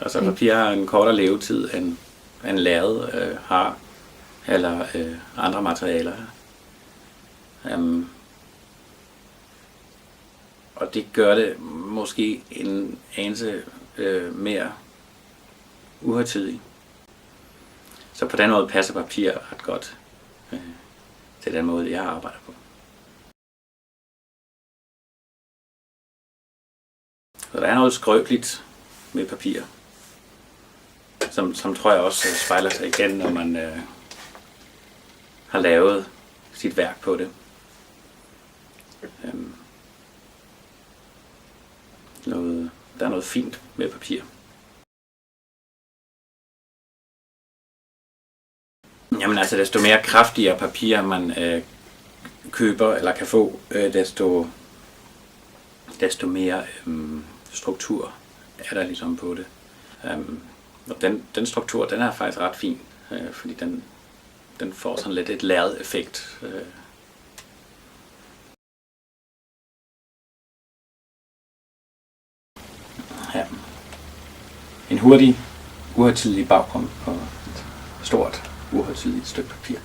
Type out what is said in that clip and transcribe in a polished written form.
Altså papir har en kortere levetid end lærred har, eller andre materialer. Og det gør det måske en anelse mere uhøjtidigt. Så på den måde passer papir ret godt til den måde, jeg arbejder på. Så der er noget skrøbeligt med papir, som tror jeg også spejler sig igen, når man har lavet sit værk på det. Der er noget fint med papir. Jamen altså, desto mere kraftigere papir man køber eller kan få, desto mere struktur er der ligesom på det. Og den struktur, den er faktisk ret fin, fordi den får sådan lidt et lærred effekt. Ja. En hurtig, uhøjtidig baggrund på et stort, uhøjtidigt stykke papir.